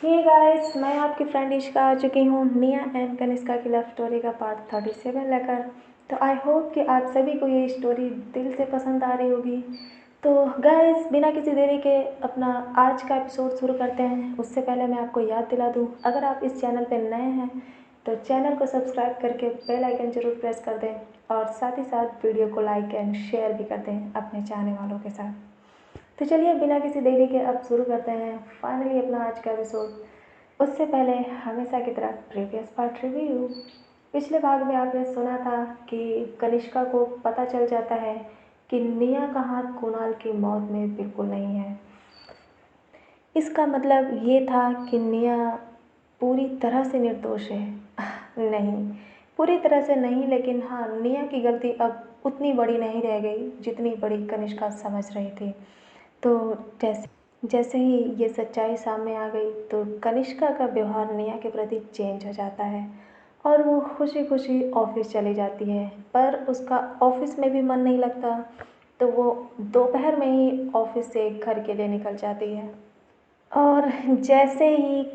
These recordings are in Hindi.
हे गाइस, मैं आपकी फ्रेंड इशिका आ चुकी हूँ निया एंड कनिष्का की लव स्टोरी का पार्ट 37 लेकर। तो आई होप कि आप सभी को ये स्टोरी दिल से पसंद आ रही होगी। तो गाइस, बिना किसी देरी के अपना आज का एपिसोड शुरू करते हैं। उससे पहले मैं आपको याद दिला दूँ, अगर आप इस चैनल पर नए हैं तो चैनल को सब्सक्राइब करके बेल आइकन ज़रूर प्रेस कर दें और साथ ही साथ वीडियो को लाइक एंड शेयर भी कर दें अपने चाहने वालों के साथ। तो चलिए बिना किसी देरी के अब शुरू करते हैं फाइनली अपना आज का एपिसोड। उससे पहले हमेशा की तरह प्रीवियस पार्ट रिव्यू। पिछले भाग में आपने सुना था कि कनिष्का को पता चल जाता है कि निया का हाथ कुणाल की मौत में बिल्कुल नहीं है। इसका मतलब ये था कि निया पूरी तरह से निर्दोष है। नहीं, पूरी तरह से नहीं, लेकिन हाँ, निया की गलती अब उतनी बड़ी नहीं रह गई जितनी बड़ी कनिष्का समझ रही थी। तो जैसे जैसे ही ये सच्चाई सामने आ गई तो कनिष्का का व्यवहार निया के प्रति चेंज हो जाता है और वो खुशी खुशी ऑफिस चली जाती है। पर उसका ऑफिस में भी मन नहीं लगता, तो वो दोपहर में ही ऑफिस से घर के लिए निकल जाती है। और जैसे ही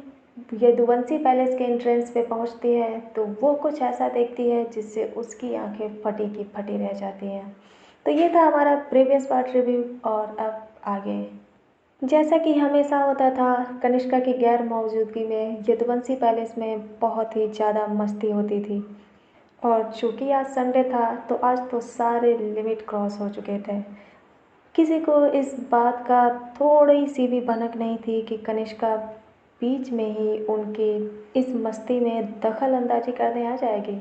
यदुवंशी पैलेस के एंट्रेंस पे पहुंचती है तो वो कुछ ऐसा देखती है जिससे उसकी आंखें फटी की फटी रह जाती हैं। तो ये था हमारा प्रीवियस पार्ट रिव्यू और अब आगे। जैसा कि हमेशा होता था, कनिष्का की गैर मौजूदगी में यदुवंशी पैलेस में बहुत ही ज़्यादा मस्ती होती थी। और चूँकि आज संडे था तो आज तो सारे लिमिट क्रॉस हो चुके थे। किसी को इस बात का थोड़ी सी भी भनक नहीं थी कि कनिष्का बीच में ही उनकी इस मस्ती में दखल अंदाजी करने आ जाएगी।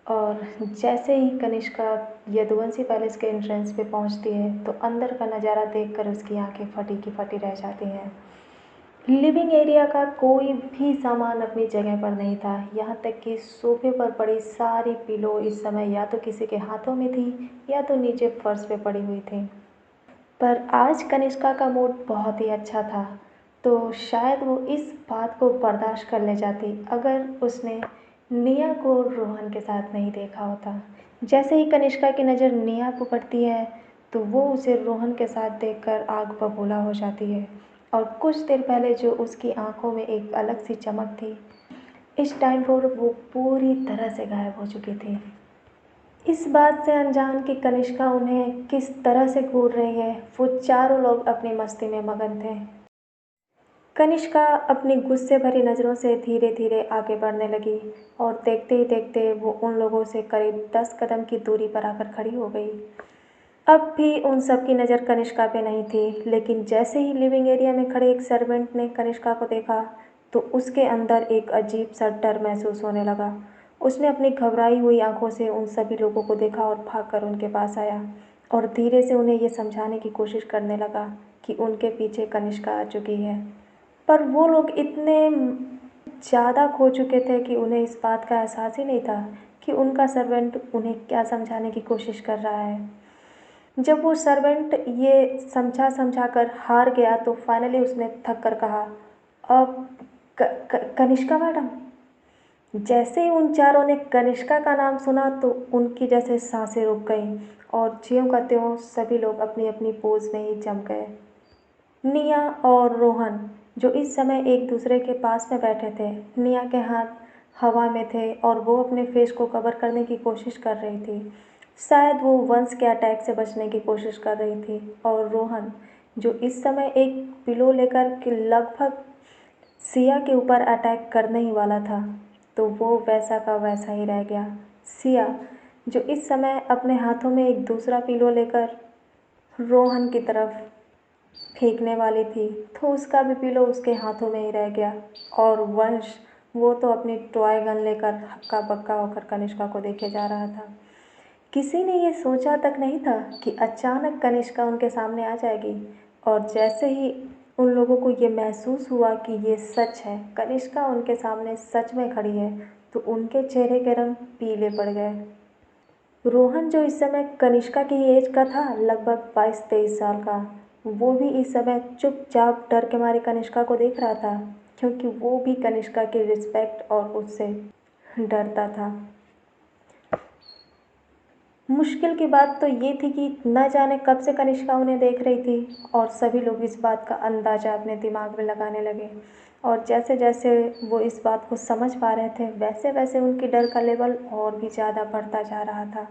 और जैसे ही कनिष्का यदुवंशी पैलेस के एंट्रेंस पे पहुंचती है तो अंदर का नज़ारा देखकर उसकी आंखें फटी की फटी रह जाती हैं। लिविंग एरिया का कोई भी सामान अपनी जगह पर नहीं था, यहाँ तक कि सोफे पर पड़ी सारी पिलो इस समय या तो किसी के हाथों में थी या तो नीचे फर्श पे पड़ी हुई थी। पर आज कनिष्का का मूड बहुत ही अच्छा था, तो शायद वो इस बात को बर्दाश्त कर ले जाती अगर उसने निया को रोहन के साथ नहीं देखा होता। जैसे ही कनिष्का की नज़र निया पर पड़ती है तो वो उसे रोहन के साथ देखकर आग बबूला हो जाती है। और कुछ देर पहले जो उसकी आंखों में एक अलग सी चमक थी, इस टाइम पर वो पूरी तरह से गायब हो चुकी थी। इस बात से अनजान कि कनिष्का उन्हें किस तरह से घूर रही है, वो चारों लोग अपनी मस्ती में मगन थे। कनिष्का अपनी गुस्से भरी नज़रों से धीरे धीरे आगे बढ़ने लगी और देखते ही देखते वो उन लोगों से करीब 10 कदम की दूरी पर आकर खड़ी हो गई। अब भी उन सब की नज़र कनिष्का पे नहीं थी, लेकिन जैसे ही लिविंग एरिया में खड़े एक सर्वेंट ने कनिष्का को देखा तो उसके अंदर एक अजीब सा डर महसूस होने लगा। उसने अपनी घबराई हुई आंखों से उन सभी लोगों को देखा और भागकर उनके पास आया और धीरे से उन्हें ये समझाने की कोशिश करने लगा कि उनके पीछे कनिष्का आ चुकी है। पर वो लोग इतने ज़्यादा खो चुके थे कि उन्हें इस बात का एहसास ही नहीं था कि उनका सर्वेंट उन्हें क्या समझाने की कोशिश कर रहा है। जब वो सर्वेंट ये समझा समझा कर हार गया तो फाइनली उसने थक कर कहा, अब कनिष्का मैडम। जैसे ही उन चारों ने कनिष्का का नाम सुना तो उनकी जैसे सांसें रुक गईं और ज्यों का त्यों सभी लोग अपनी अपनी पोज में ही जम गए। निया और रोहन जो इस समय एक दूसरे के पास में बैठे थे, निया के हाथ हवा में थे और वो अपने फेस को कवर करने की कोशिश कर रही थी। शायद वो वंश के अटैक से बचने की कोशिश कर रही थी। और रोहन जो इस समय एक पिलो लेकर के लगभग सिया के ऊपर अटैक करने ही वाला था, तो वो वैसा का वैसा ही रह गया। सिया जो इस समय अपने हाथों में एक दूसरा पिलो लेकर रोहन की तरफ फेंकने वाली थी, तो उसका भी पिलो उसके हाथों में ही रह गया। और वंश वो तो अपनी टॉय गन लेकर हक्का बक्का होकर कनिष्का को देखे जा रहा था। किसी ने ये सोचा तक नहीं था कि अचानक कनिष्का उनके सामने आ जाएगी। और जैसे ही उन लोगों को ये महसूस हुआ कि ये सच है, कनिष्का उनके सामने सच में खड़ी है, तो उनके चेहरे के रंग पीले पड़ गए। रोहन जो इस समय कनिष्का की एज का था, लगभग 22-23 साल का, वो भी इस समय चुपचाप डर के मारे कनिष्का को देख रहा था, क्योंकि वो भी कनिष्का की रिस्पेक्ट और उससे डरता था। मुश्किल की बात तो ये थी कि न जाने कब से कनिष्का उन्हें देख रही थी और सभी लोग इस बात का अंदाज़ा अपने दिमाग में लगाने लगे। और जैसे जैसे वो इस बात को समझ पा रहे थे वैसे वैसे उनकी डर का लेवल और भी ज़्यादा बढ़ता जा रहा था।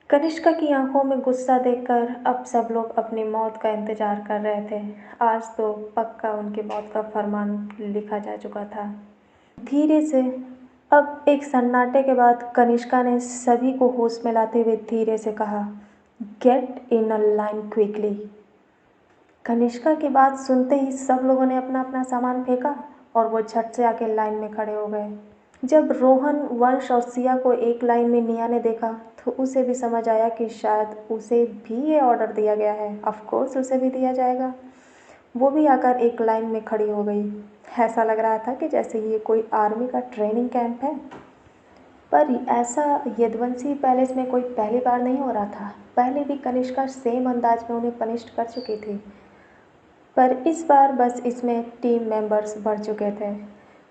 कनिष्का की आंखों में गुस्सा देखकर अब सब लोग अपनी मौत का इंतजार कर रहे थे। आज तो पक्का उनकी मौत का फरमान लिखा जा चुका था। धीरे से अब एक सन्नाटे के बाद कनिष्का ने सभी को होश में लाते हुए धीरे से कहा, get in a line quickly. Kanishka की बात सुनते ही सब लोगों ने अपना अपना सामान फेंका और वो झट से आके लाइन में खड़े हो गए। जब रोहन, वंश और सिया को एक लाइन में निया ने देखा तो उसे भी समझ आया कि शायद उसे भी ये ऑर्डर दिया गया है। ऑफ कोर्स उसे भी दिया जाएगा। वो भी आकर एक लाइन में खड़ी हो गई। ऐसा लग रहा था कि जैसे ये कोई आर्मी का ट्रेनिंग कैंप है। पर ऐसा यदुवंशी पैलेस में कोई पहली बार नहीं हो रहा था। पहले भी कनिष्का सेम अंदाज में उन्हें पनिश कर चुकी थी, पर इस बार बस इसमें टीम मेंबर्स बढ़ चुके थे।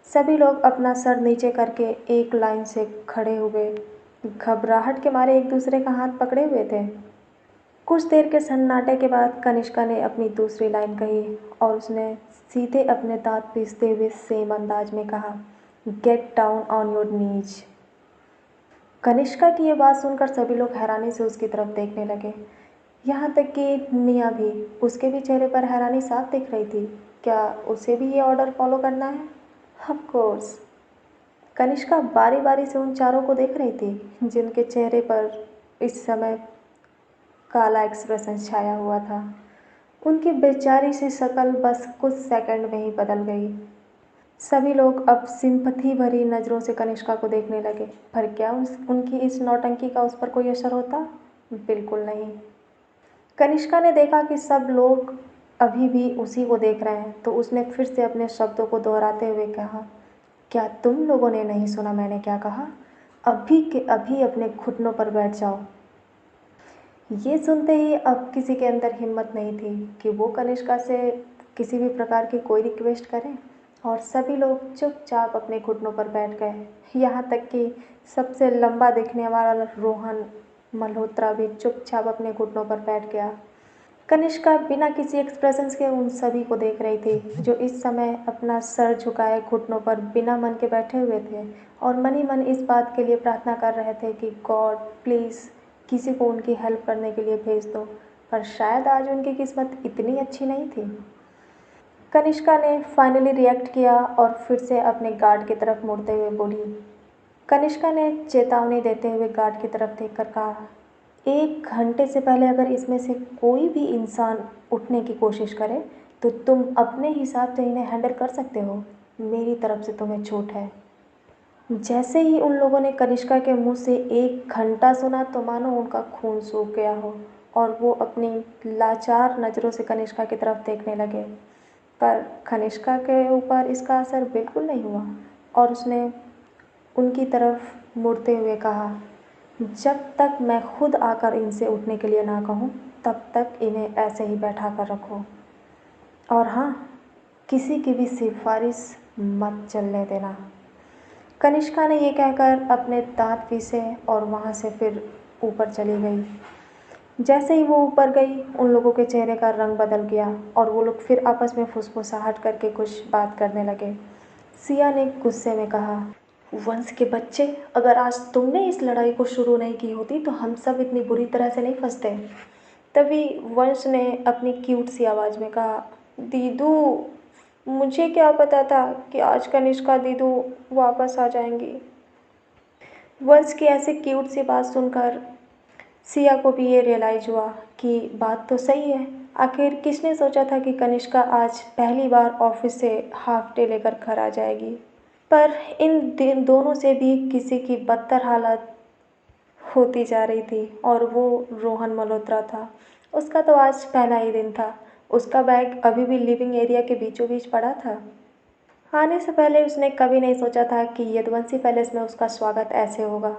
सभी लोग अपना सर नीचे करके एक लाइन से खड़े हुए घबराहट के मारे एक दूसरे का हाथ पकड़े हुए थे। कुछ देर के सन्नाटे के बाद कनिष्का ने अपनी दूसरी लाइन कही और उसने सीधे अपने दांत पीसते हुए सेम अंदाज में कहा, get down on your knees. Kanishka की ये बात सुनकर सभी लोग हैरानी से उसकी तरफ देखने लगे। यहाँ तक कि निया भी, उसके भी चेहरे पर हैरानी साफ दिख रही थी। क्या उसे भी ये ऑर्डर फॉलो करना है? Of course. कनिष्का बारी बारी से उन चारों को देख रही थी जिनके चेहरे पर इस समय काला एक्सप्रेशन छाया हुआ था। उनकी बेचारी सी शक्ल बस कुछ सेकंड में ही बदल गई। सभी लोग अब सिंपथी भरी नज़रों से कनिष्का को देखने लगे। पर क्या उनकी इस नौटंकी का उस पर कोई असर होता? बिल्कुल नहीं। कनिष्का ने देखा कि सब लोग अभी भी उसी को देख रहे हैं तो उसने फिर से अपने शब्दों को दोहराते हुए कहा, क्या तुम लोगों ने नहीं सुना मैंने क्या कहा? अभी के अभी अपने घुटनों पर बैठ जाओ। ये सुनते ही अब किसी के अंदर हिम्मत नहीं थी कि वो कनिष्का से किसी भी प्रकार की कोई रिक्वेस्ट करें और सभी लोग चुपचाप अपने घुटनों पर बैठ गए। यहाँ तक कि सबसे लंबा दिखने वाला रोहन मल्होत्रा भी चुपचाप अपने घुटनों पर बैठ गया। कनिष्का बिना किसी एक्सप्रेशंस के उन सभी को देख रही थी जो इस समय अपना सर झुकाए घुटनों पर बिना मन के बैठे हुए थे और मन ही मन इस बात के लिए प्रार्थना कर रहे थे कि गॉड प्लीज़ किसी को उनकी हेल्प करने के लिए भेज दो। पर शायद आज उनकी किस्मत इतनी अच्छी नहीं थी। कनिष्का ने फाइनली रिएक्ट किया और फिर से अपने गार्ड की तरफ मुड़ते हुए बोली। कनिष्का ने चेतावनी देते हुए गार्ड की तरफ देखकर कहा, 1 घंटे से पहले अगर इसमें से कोई भी इंसान उठने की कोशिश करे तो तुम अपने हिसाब से इन्हें हैंडल कर सकते हो। मेरी तरफ से तुम्हें छूट है। जैसे ही उन लोगों ने कनिष्का के मुंह से 1 घंटा सुना तो मानो उनका खून सूख गया हो और वो अपनी लाचार नज़रों से कनिष्का की तरफ देखने लगे। पर कनिष्का के ऊपर इसका असर बिल्कुल नहीं हुआ और उसने उनकी तरफ मुड़ते हुए कहा, जब तक मैं खुद आकर इनसे उठने के लिए ना कहूँ तब तक इन्हें ऐसे ही बैठा कर रखो। और हाँ, किसी की भी सिफारिश मत चलने देना। कनिष्का ने ये कहकर अपने दांत पीसे और वहाँ से फिर ऊपर चली गई। जैसे ही वो ऊपर गई उन लोगों के चेहरे का रंग बदल गया और वो लोग फिर आपस में फुसफुसाहट करके कुछ बात करने लगे। सिया ने गुस्से में कहा, वंश के बच्चे, अगर आज तुमने इस लड़ाई को शुरू नहीं की होती तो हम सब इतनी बुरी तरह से नहीं फंसते। तभी वंश ने अपनी क्यूट सी आवाज़ में कहा, दीदू, मुझे क्या पता था कि आज कनिष्का दीदू वापस आ जाएंगी। वंश की ऐसी क्यूट सी बात सुनकर सिया को भी ये रियलाइज हुआ कि बात तो सही है। आखिर किसने सोचा था कि कनिष्का आज पहली बार ऑफिस से हाफ डे लेकर घर आ जाएगी। पर इन दोनों से भी किसी की बदतर हालत होती जा रही थी और वो रोहन मल्होत्रा था। उसका तो आज पहला ही दिन था। उसका बैग अभी भी लिविंग एरिया के बीचों बीच पड़ा था। आने से पहले उसने कभी नहीं सोचा था कि यदुवंशी पैलेस में उसका स्वागत ऐसे होगा।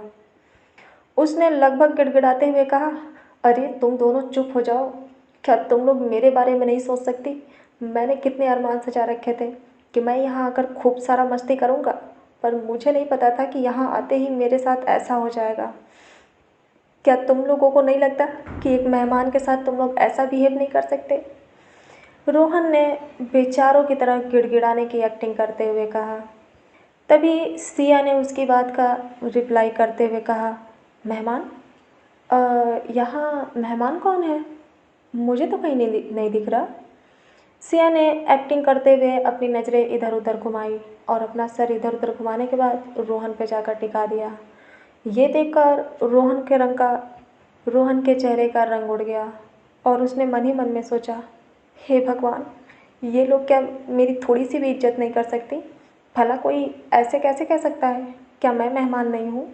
उसने लगभग गिड़गिड़ाते हुए कहा, अरे तुम दोनों चुप हो जाओ। क्या तुम लोग मेरे बारे में नहीं सोच सकती? मैंने कितने अरमान सजा रखे थे कि मैं यहाँ आकर खूब सारा मस्ती करूँगा, पर मुझे नहीं पता था कि यहाँ आते ही मेरे साथ ऐसा हो जाएगा। क्या तुम लोगों को नहीं लगता कि एक मेहमान के साथ तुम लोग ऐसा बिहेव नहीं कर सकते? रोहन ने बेचारों की तरह गिड़गिड़ाने की एक्टिंग करते हुए कहा। तभी सिया ने उसकी बात का रिप्लाई करते हुए कहा, मेहमान? यहाँ मेहमान कौन है? मुझे तो कहीं नहीं दिख रहा। सिया ने एक्टिंग करते हुए अपनी नज़रें इधर उधर घुमाई और अपना सर इधर उधर घुमाने के बाद रोहन पे जाकर टिका दिया। ये देखकर रोहन के चेहरे का रंग उड़ गया और उसने मन ही मन में सोचा, हे भगवान, ये लोग क्या मेरी थोड़ी सी भी इज्जत नहीं कर सकती? भला कोई ऐसे कैसे कह सकता है? क्या मैं मेहमान नहीं हूँ?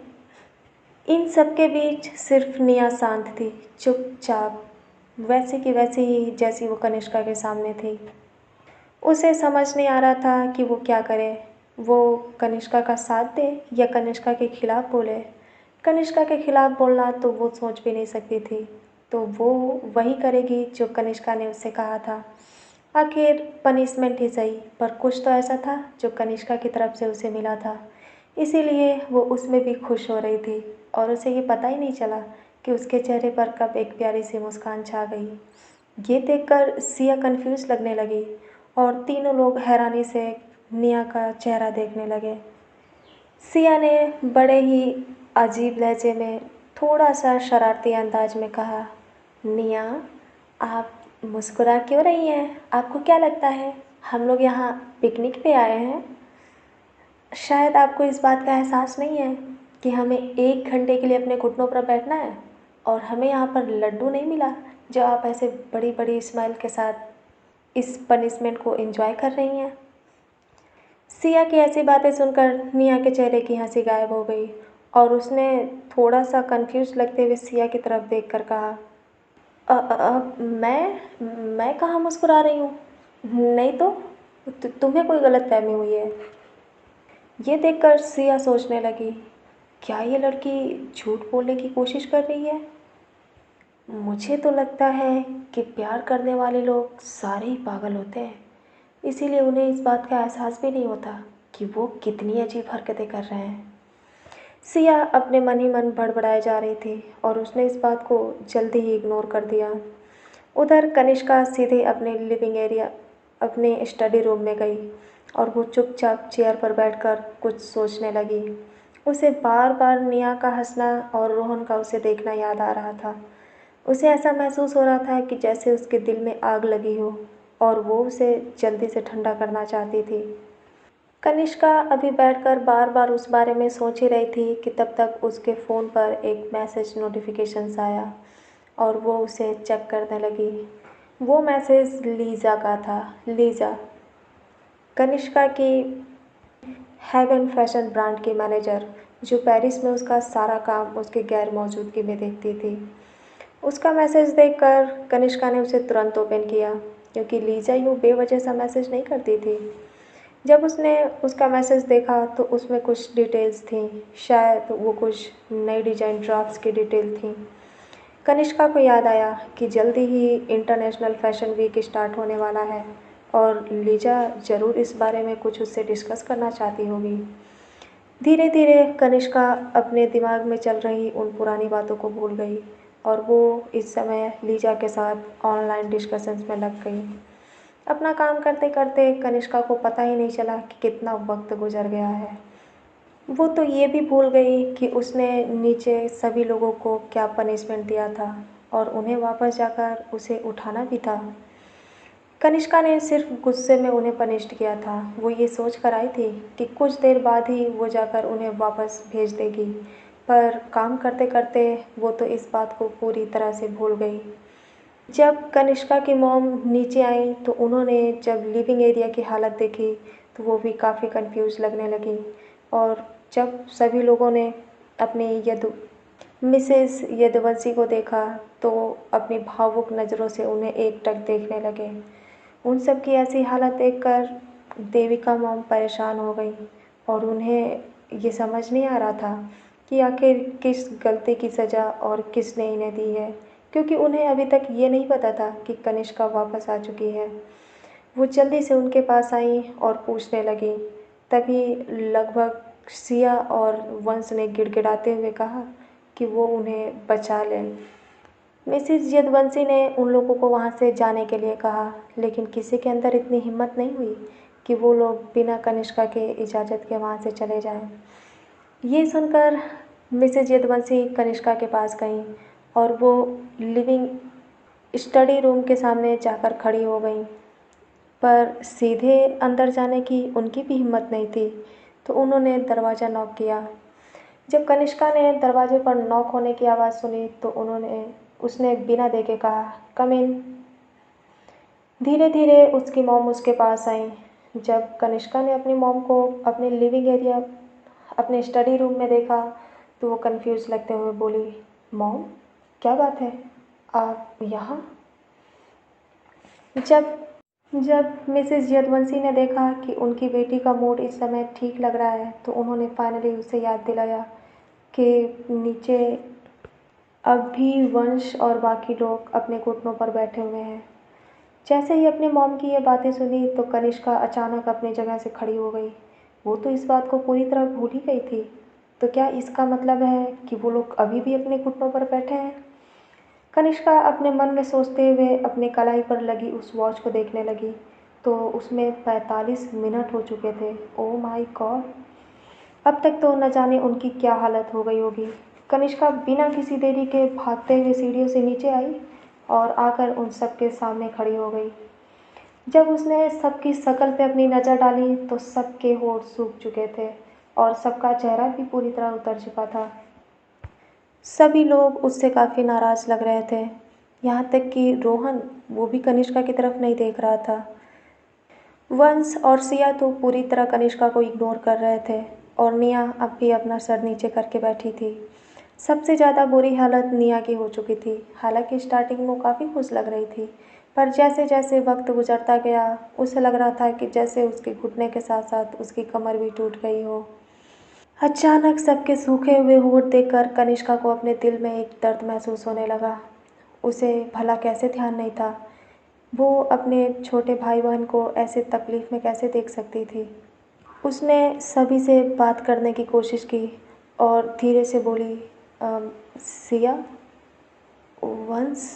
इन सब के बीच सिर्फ निया शांत थी, चुपचाप, वैसे की वैसे ही जैसी वो कनिष्का के सामने थी। उसे समझ नहीं आ रहा था कि वो क्या करे। वो कनिष्का का साथ दे या कनिष्का के खिलाफ बोले। कनिष्का के खिलाफ बोलना तो वो सोच भी नहीं सकती थी, तो वो वही करेगी जो कनिष्का ने उससे कहा था। आखिर पनिशमेंट ही सही, पर कुछ तो ऐसा था जो कनिष्का की तरफ से उसे मिला था, इसीलिए वो उसमें भी खुश हो रही थी और उसे ये पता ही नहीं चला कि उसके चेहरे पर कब एक प्यारी सी मुस्कान छा गई। ये देखकर सिया कंफ्यूज लगने लगी और तीनों लोग हैरानी से निया का चेहरा देखने लगे। सिया ने बड़े ही अजीब लहजे में, थोड़ा सा शरारती अंदाज में कहा, निया, आप मुस्कुरा क्यों रही हैं? आपको क्या लगता है हम लोग यहाँ पिकनिक पे आए हैं? शायद आपको इस बात का एहसास नहीं है कि हमें 1 घंटे के लिए अपने घुटनों पर बैठना है और हमें यहाँ पर लड्डू नहीं मिला जो आप ऐसे बड़ी बड़ी स्माइल के साथ इस पनिशमेंट को एंजॉय कर रही हैं। सिया की ऐसी बातें सुनकर निया के चेहरे की हंसी गायब हो गई और उसने थोड़ा सा कंफ्यूज लगते हुए सिया की तरफ देखकर कहा, मैं कहाँ मुस्कुरा रही हूँ? नहीं तो तुम्हें कोई गलतफहमी हुई है। ये देखकर सिया सोचने लगी, क्या ये लड़की झूठ बोलने की कोशिश कर रही है? मुझे तो लगता है कि प्यार करने वाले लोग सारे ही पागल होते हैं, इसीलिए उन्हें इस बात का एहसास भी नहीं होता कि वो कितनी अजीब हरकतें कर रहे हैं। सिया अपने मन ही मन बड़बड़ाए जा रही थी और उसने इस बात को जल्दी ही इग्नोर कर दिया। उधर कनिष्का सीधे अपने स्टडी रूम में गई और वो चुपचाप चेयर पर बैठकर कुछ सोचने लगी। उसे बार बार निया का हंसना और रोहन का उसे देखना याद आ रहा था। उसे ऐसा महसूस हो रहा था कि जैसे उसके दिल में आग लगी हो और वो उसे जल्दी से ठंडा करना चाहती थी। कनिष्का अभी बैठकर बार बार उस बारे में सोच ही रही थी कि तब तक उसके फ़ोन पर एक मैसेज नोटिफिकेशंस आया और वो उसे चेक करने लगी। वो मैसेज लीज़ा का था। लीज़ा, कनिष्का की हेवन फैशन ब्रांड की मैनेजर, जो पेरिस में उसका सारा काम उसके गैर मौजूदगी में देखती थी। उसका मैसेज देखकर कनिष्का ने उसे तुरंत ओपन किया, क्योंकि लीज़ा यूँ बेवजह सा मैसेज नहीं करती थी। जब उसने उसका मैसेज देखा तो उसमें कुछ डिटेल्स थीं, शायद वो कुछ नई डिज़ाइन ड्राफ्ट्स की डिटेल थी। कनिष्का को याद आया कि जल्दी ही इंटरनेशनल फैशन वीक स्टार्ट होने वाला है और लीजा ज़रूर इस बारे में कुछ उससे डिस्कस करना चाहती होगी। धीरे धीरे कनिष्का अपने दिमाग में चल रही उन पुरानी बातों को भूल गई और वो इस समय लीजा के साथ ऑनलाइन डिस्कशंस में लग गई। अपना काम करते करते कनिष्का को पता ही नहीं चला कि कितना वक्त गुजर गया है। वो तो ये भी भूल गई कि उसने नीचे सभी लोगों को क्या पनिशमेंट दिया था और उन्हें वापस जाकर उसे उठाना भी था। कनिष्का ने सिर्फ गुस्से में उन्हें पनिश्ड किया था। वो ये सोच कर आई थी कि कुछ देर बाद ही वो जाकर उन्हें वापस भेज देगी, पर काम करते करते वो तो इस बात को पूरी तरह से भूल गई। जब कनिष्का की मॉम नीचे आई तो उन्होंने जब लिविंग एरिया की हालत देखी तो वो भी काफ़ी कंफ्यूज लगने लगी और जब सभी लोगों ने अपनी मिसेस यदुवंशी को देखा तो अपनी भावुक नज़रों से उन्हें एकटक देखने लगे। उन सब की ऐसी हालत देखकर देविका मॉम परेशान हो गई और उन्हें ये समझ नहीं आ रहा था कि आखिर किस गलती की सज़ा और किसने इन्हें दी है, क्योंकि उन्हें अभी तक ये नहीं पता था कि कनिष्का वापस आ चुकी है। वो जल्दी से उनके पास आई और पूछने लगी। तभी लगभग सिया और वंश ने गिड़गिड़ाते हुए कहा कि वो उन्हें बचा लें। मिसेस यदुवंशी ने उन लोगों को वहाँ से जाने के लिए कहा, लेकिन किसी के अंदर इतनी हिम्मत नहीं हुई कि वो लोग बिना कनिष्का के इजाज़त के वहाँ से चले जाएं। ये सुनकर मिसेस यदुवंशी कनिष्का के पास गईं और वो लिविंग स्टडी रूम के सामने जाकर खड़ी हो गईं, पर सीधे अंदर जाने की उनकी भी हिम्मत नहीं थी, तो उन्होंने दरवाज़ा नॉक किया। जब कनिष्का ने दरवाजे पर नॉक होने की आवाज़ सुनी तो उसने बिना देखे कहा, कम इन। धीरे धीरे उसकी मॉम उसके पास आई। जब कनिष्का ने अपनी मॉम को अपने लिविंग एरिया, अपने स्टडी रूम में देखा तो वो कंफ्यूज लगते हुए बोली, मॉम, क्या बात है, आप यहाँ? जब जब मिसेस यदुवंशी ने देखा कि उनकी बेटी का मूड इस समय ठीक लग रहा है तो उन्होंने फाइनली उसे याद दिलाया कि नीचे अब भी वंश और बाकी लोग अपने घुटनों पर बैठे हुए हैं। जैसे ही अपनी मॉम की ये बातें सुनी तो कनिष्का अचानक अपनी जगह से खड़ी हो गई। वो तो इस बात को पूरी तरह भूल ही गई थी। तो क्या इसका मतलब है कि वो लोग अभी भी अपने घुटनों पर बैठे हैं? कनिष्का अपने मन में सोचते हुए अपने कलाई पर लगी उस वॉच को देखने लगी तो उसमें 45 मिनट हो चुके थे। Oh my God! अब तक तो न जाने उनकी क्या हालत हो गई होगी। कनिष्का बिना किसी देरी के भागते हुए सीढ़ियों से नीचे आई और आकर उन सबके सामने खड़ी हो गई। जब उसने सबकी शक्ल पे अपनी नज़र डाली तो सबके होंठ सूख चुके थे और सबका चेहरा भी पूरी तरह उतर चुका था। सभी लोग उससे काफ़ी नाराज़ लग रहे थे, यहाँ तक कि रोहन, वो भी कनिष्का की तरफ नहीं देख रहा था। वंश और सिया तो पूरी तरह कनिष्का को इग्नोर कर रहे थे और निया अब भी अपना सर नीचे करके बैठी थी। सबसे ज़्यादा बुरी हालत निया की हो चुकी थी। हालांकि स्टार्टिंग में वो काफ़ी खुश लग रही थी, पर जैसे जैसे वक्त गुजरता गया उसे लग रहा था कि जैसे उसके घुटने के साथ साथ उसकी कमर भी टूट गई हो। अचानक सबके सूखे हुए होंठ देखकर कनिष्का को अपने दिल में एक दर्द महसूस होने लगा। उसे भला कैसे ध्यान नहीं था, वो अपने छोटे भाई बहन को ऐसे तकलीफ़ में कैसे देख सकती थी। उसने सभी से बात करने की कोशिश की और धीरे से बोली, सिया, वंश।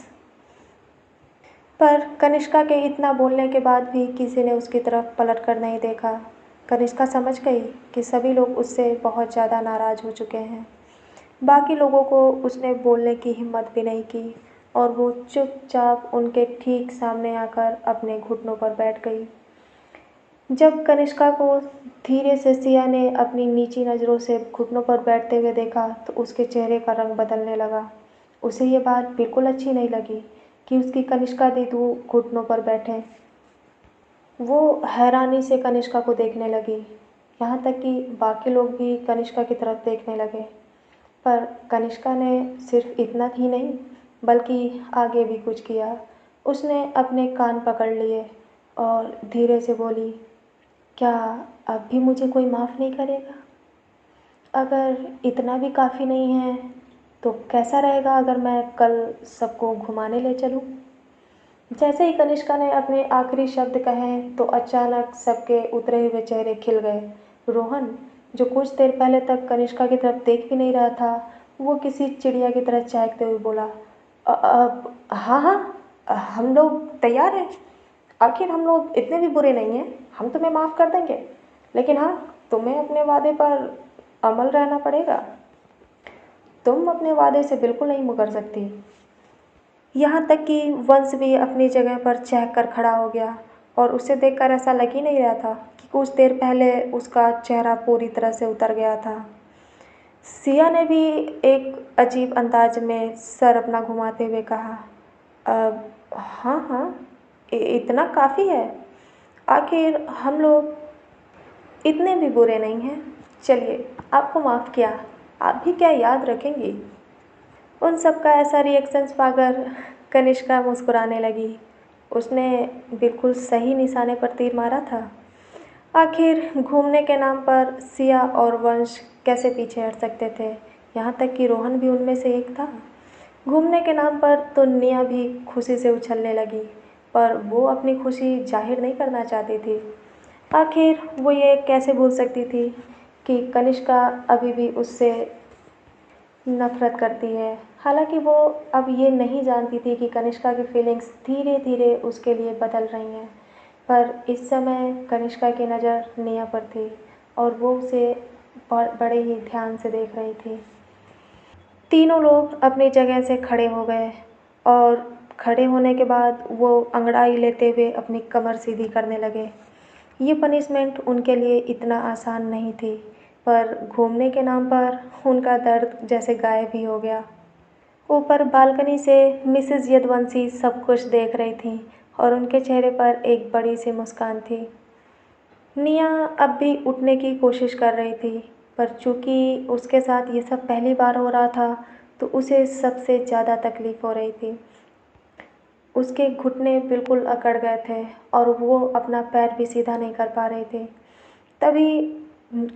पर कनिष्का के इतना बोलने के बाद भी किसी ने उसकी तरफ पलट कर नहीं देखा। कनिष्का समझ गई कि सभी लोग उससे बहुत ज़्यादा नाराज़ हो चुके हैं। बाकी लोगों को उसने बोलने की हिम्मत भी नहीं की और वो चुपचाप उनके ठीक सामने आकर अपने घुटनों पर बैठ गई। जब कनिष्का को धीरे से सिया ने अपनी नीची नज़रों से घुटनों पर बैठते हुए देखा तो उसके चेहरे का रंग बदलने लगा। उसे ये बात बिल्कुल अच्छी नहीं लगी कि उसकी कनिष्का दीदू घुटनों पर बैठे। वो हैरानी से कनिष्का को देखने लगी, यहाँ तक कि बाकी लोग भी कनिष्का की तरफ देखने लगे। पर कनिष्का ने सिर्फ इतना ही नहीं बल्कि आगे भी कुछ किया। उसने अपने कान पकड़ लिए और धीरे से बोली, क्या अब भी मुझे कोई माफ़ नहीं करेगा? अगर इतना भी काफ़ी नहीं है तो कैसा रहेगा अगर मैं कल सबको घुमाने ले चलूँ? जैसे ही कनिष्का ने अपने आखिरी शब्द कहे तो अचानक सबके उतरे हुए चेहरे खिल गए। रोहन, जो कुछ देर पहले तक कनिष्का की तरफ देख भी नहीं रहा था, वो किसी चिड़िया की तरह चहकते हुए बोला, अब हाँ हाँ, हम लोग तैयार हैं। आखिर हम लोग इतने भी बुरे नहीं हैं, हम तुम्हें माफ़ कर देंगे, लेकिन हाँ, तुम्हें अपने वादे पर अमल रहना पड़ेगा। तुम अपने वादे से बिल्कुल नहीं मुकर सकती। यहाँ तक कि वंश भी अपनी जगह पर चहक कर खड़ा हो गया और उसे देखकर ऐसा लग ही नहीं रहा था कि कुछ देर पहले उसका चेहरा पूरी तरह से उतर गया था। सिया ने भी एक अजीब अंदाज में सर अपना घुमाते हुए कहा, अब हाँ हाँ, इतना काफ़ी है। आखिर हम लोग इतने भी बुरे नहीं हैं। चलिए, आपको माफ़ किया, आप भी क्या याद रखेंगी? उन सब का ऐसा रिएक्शन पाकर कनिष्का मुस्कुराने लगी। उसने बिल्कुल सही निशाने पर तीर मारा था। आखिर घूमने के नाम पर सिया और वंश कैसे पीछे हट सकते थे? यहाँ तक कि रोहन भी उनमें से एक था। घूमने के नाम पर तो निया भी खुशी से उछलने लगी, पर वो अपनी खुशी जाहिर नहीं करना चाहती थी। आखिर वो ये कैसे भूल सकती थी कि कनिष्का अभी भी उससे नफ़रत करती है। हालाँकि वो अब ये नहीं जानती थी कि कनिष्का की फीलिंग्स धीरे-धीरे उसके लिए बदल रही हैं। पर इस समय कनिष्का की नज़र निया पर थी और वो उसे बड़े ही ध्यान से देख रही थी। तीनों लोग अपनी जगह से खड़े हो गए और खड़े होने के बाद वो अंगड़ाई लेते हुए अपनी कमर सीधी करने लगे। ये पनिशमेंट उनके लिए इतना आसान नहीं थी, पर घूमने के नाम पर उनका दर्द जैसे गायब ही हो गया। ऊपर बालकनी से मिसेस यदुवंशी सब कुछ देख रही थीं और उनके चेहरे पर एक बड़ी सी मुस्कान थी। निया अब भी उठने की कोशिश कर रही थी, पर चूँकि उसके साथ ये सब पहली बार हो रहा था, तो उसे सबसे ज़्यादा तकलीफ़ हो रही थी। उसके घुटने बिल्कुल अकड़ गए थे और वो अपना पैर भी सीधा नहीं कर पा रही थी। तभी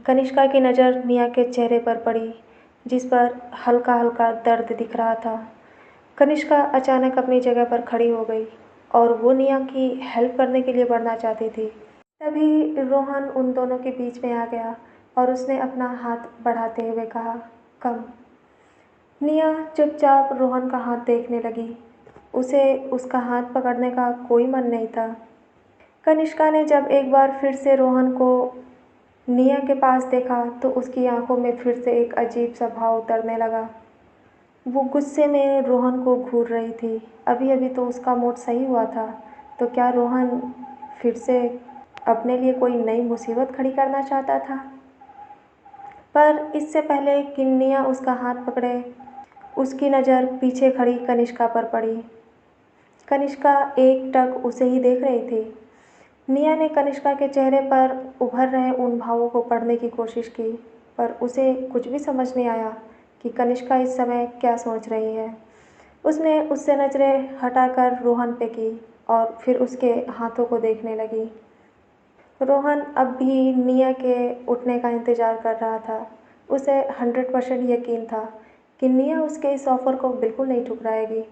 कनिष्का की नज़र निया के चेहरे पर पड़ी, जिस पर हल्का-हल्का दर्द दिख रहा था। कनिष्का अचानक अपनी जगह पर खड़ी हो गई और वो निया की हेल्प करने के लिए बढ़ना चाहती थी। तभी रोहन उन दोनों के बीच में आ गया और उसने अपना हाथ बढ़ाते हुए कहा, कम। निया चुपचाप रोहन का हाथ देखने लगी। उसे उसका हाथ पकड़ने का कोई मन नहीं था। कनिष्का ने जब एक बार फिर से रोहन को निया के पास देखा तो उसकी आंखों में फिर से एक अजीब सा भाव उतरने लगा। वो गुस्से में रोहन को घूर रही थी। अभी अभी तो उसका मूड सही हुआ था, तो क्या रोहन फिर से अपने लिए कोई नई मुसीबत खड़ी करना चाहता था? पर इससे पहले कि निया उसका हाथ पकड़े, उसकी नज़र पीछे खड़ी कनिष्का पर पड़ी। कनिष्का एकटक उसे ही देख रही थी। निया ने कनिष्का के चेहरे पर उभर रहे उन भावों को पढ़ने की कोशिश की, पर उसे कुछ भी समझ नहीं आया कि कनिष्का इस समय क्या सोच रही है। उसने उससे नज़रें हटाकर रोहन पे की और फिर उसके हाथों को देखने लगी। रोहन अब भी निया के उठने का इंतज़ार कर रहा था। उसे 100% यकीन था कि निया उसके इस ऑफ़र को बिल्कुल नहीं ठुकराएगी।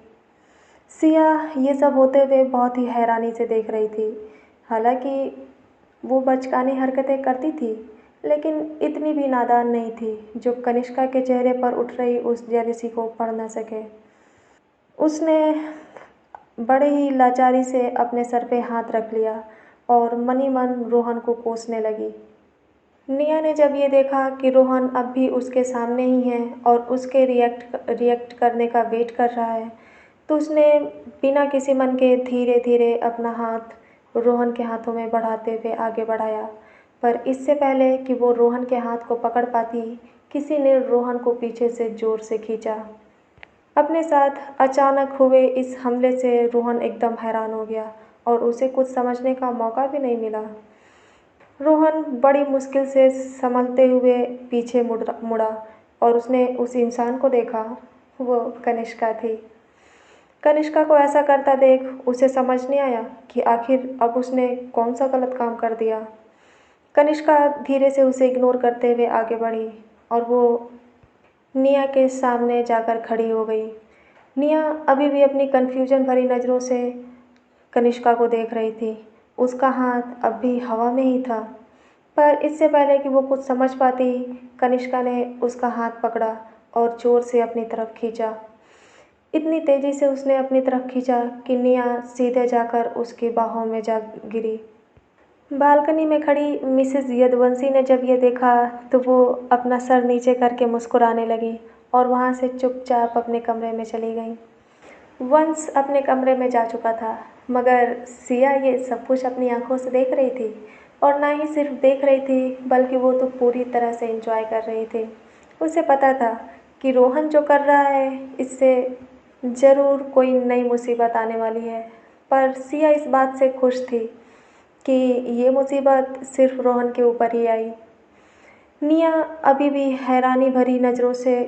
सिया ये सब होते हुए बहुत ही हैरानी से देख रही थी। हालांकि वो बचकानी हरकतें करती थी, लेकिन इतनी भी नादान नहीं थी जो कनिष्का के चेहरे पर उठ रही उस जेलसी को पढ़ न सके। उसने बड़े ही लाचारी से अपने सर पे हाथ रख लिया और मन ही मन रोहन को कोसने लगी। निया ने जब ये देखा कि रोहन अब भी उसके सामने ही है और उसके रिएक्ट करने का वेट कर रहा है, तो उसने बिना किसी मन के धीरे-धीरे अपना हाथ रोहन के हाथों में बढ़ाते हुए आगे बढ़ाया। पर इससे पहले कि वो रोहन के हाथ को पकड़ पाती, किसी ने रोहन को पीछे से ज़ोर से खींचा। अपने साथ अचानक हुए इस हमले से रोहन एकदम हैरान हो गया और उसे कुछ समझने का मौका भी नहीं मिला। रोहन बड़ी मुश्किल से संभलते हुए पीछे मुड़ा और उसने उस इंसान को देखा। वो कनिष्का थी। कनिष्का को ऐसा करता देख उसे समझ नहीं आया कि आखिर अब उसने कौन सा गलत काम कर दिया। कनिष्का धीरे से उसे इग्नोर करते हुए आगे बढ़ी और वो निया के सामने जाकर खड़ी हो गई। निया अभी भी अपनी कन्फ्यूजन भरी नज़रों से कनिष्का को देख रही थी। उसका हाथ अब भी हवा में ही था, पर इससे पहले कि वो कुछ समझ पाती, कनिष्का ने उसका हाथ पकड़ा और ज़ोर से अपनी तरफ खींचा। इतनी तेज़ी से उसने अपनी तरफ खींचा कि निया सीधे जाकर उसकी बाहों में जा गिरी। बालकनी में खड़ी मिसेस यदुवंशी ने जब ये देखा, तो वो अपना सर नीचे करके मुस्कुराने लगी और वहाँ से चुपचाप अपने कमरे में चली गई। वंश अपने कमरे में जा चुका था, मगर सिया ये सब कुछ अपनी आंखों से देख रही थी और ना ही सिर्फ देख रही थी, बल्कि वो तो पूरी तरह से एंजॉय कर रही थी। उसे पता था कि रोहन जो कर रहा है, इससे ज़रूर कोई नई मुसीबत आने वाली है, पर सिया इस बात से खुश थी कि ये मुसीबत सिर्फ रोहन के ऊपर ही आई। निया अभी भी हैरानी भरी नज़रों से